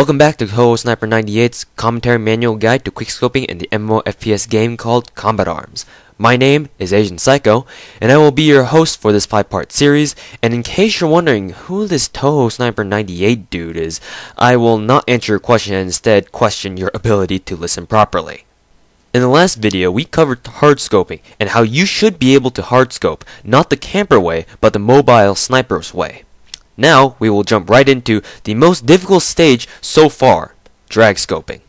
Welcome back to TouhouSniper98's commentary manual guide to quickscoping in the MMO FPS game called Combat Arms. My name is AzN3AlK0, and I will be your host for this 5-part series, and in case you're wondering who this TouhouSniper98 dude is, I will not answer your question and instead question your ability to listen properly. In the last video, we covered hardscoping and how you should be able to hardscope, not the camper way, but the mobile sniper's way. Now, we will jump right into the most difficult stage so far, dragscoping.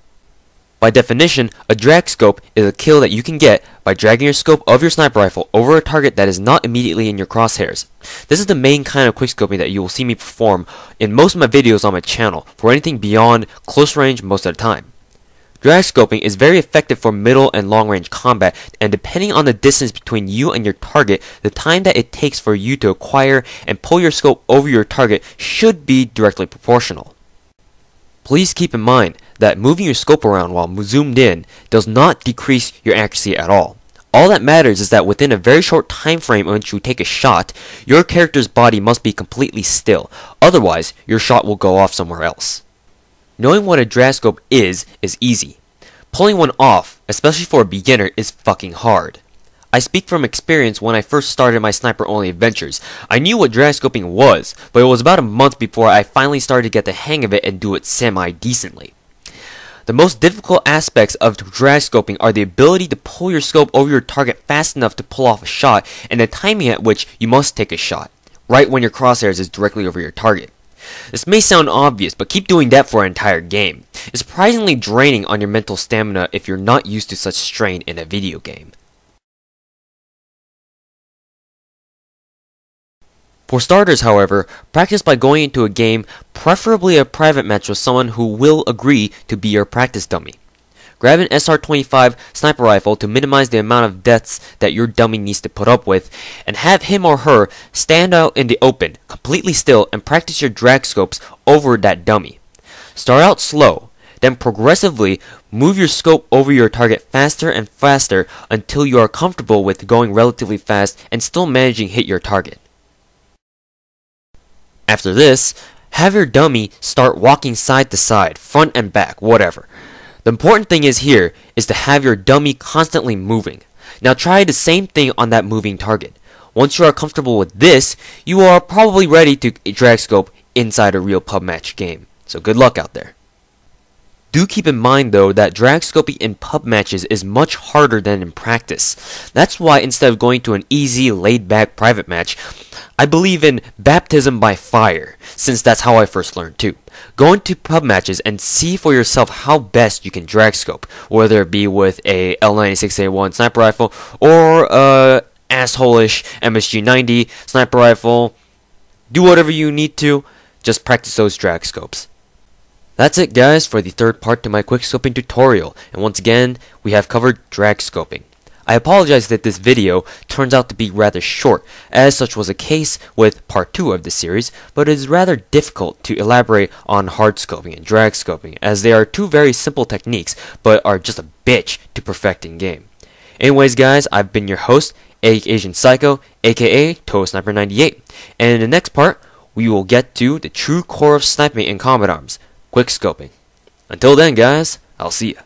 By definition, a dragscope is a kill that you can get by dragging your scope of your sniper rifle over a target that is not immediately in your crosshairs. This is the main kind of quickscoping that you will see me perform in most of my videos on my channel, for anything beyond close range most of the time. Dragscoping is very effective for middle and long range combat, and depending on the distance between you and your target, the time that it takes for you to acquire and pull your scope over your target should be directly proportional. Please keep in mind that moving your scope around while zoomed in does not decrease your accuracy at all. All that matters is that within a very short time frame in which you take a shot, your character's body must be completely still, otherwise your shot will go off somewhere else. Knowing what a dragscope is easy. Pulling one off, especially for a beginner, is fucking hard. I speak from experience. When I first started my sniper-only adventures, I knew what dragscoping was, but it was about a month before I finally started to get the hang of it and do it semi-decently. The most difficult aspects of dragscoping are the ability to pull your scope over your target fast enough to pull off a shot, and the timing at which you must take a shot, right when your crosshairs is directly over your target. This may sound obvious, but keep doing that for an entire game. It's surprisingly draining on your mental stamina if you're not used to such strain in a video game. For starters, however, practice by going into a game, preferably a private match with someone who will agree to be your practice dummy. Grab an SR-25 sniper rifle to minimize the amount of deaths that your dummy needs to put up with, and have him or her stand out in the open, completely still, and practice your drag scopes over that dummy. Start out slow, then progressively move your scope over your target faster and faster until you are comfortable with going relatively fast and still managing to hit your target. After this, have your dummy start walking side to side, front and back, whatever. The important thing here is to have your dummy constantly moving. Now try the same thing on that moving target. Once you are comfortable with this, you are probably ready to dragscope inside a real pub match game. So good luck out there. Do keep in mind though that dragscoping in pub matches is much harder than in practice. That's why instead of going to an easy, laid-back private match, I believe in baptism by fire, since that's how I first learned too. Go into pub matches and see for yourself how best you can dragscope, whether it be with a L96A1 sniper rifle or a asshole-ish MSG90 sniper rifle. Do whatever you need to, just practice those dragscopes. That's it guys for the third part to my quickscoping tutorial, and once again, we have covered dragscoping. I apologize that this video turns out to be rather short, as such was the case with part 2 of this series, but it is rather difficult to elaborate on hardscoping and dragscoping, as they are two very simple techniques, but are just a bitch to perfect in game. Anyways guys, I've been your host, AzN3AlK0, aka TouhouSniper98, and in the next part, we will get to the true core of sniping in Combat Arms, quickscoping. Until then guys, I'll see ya.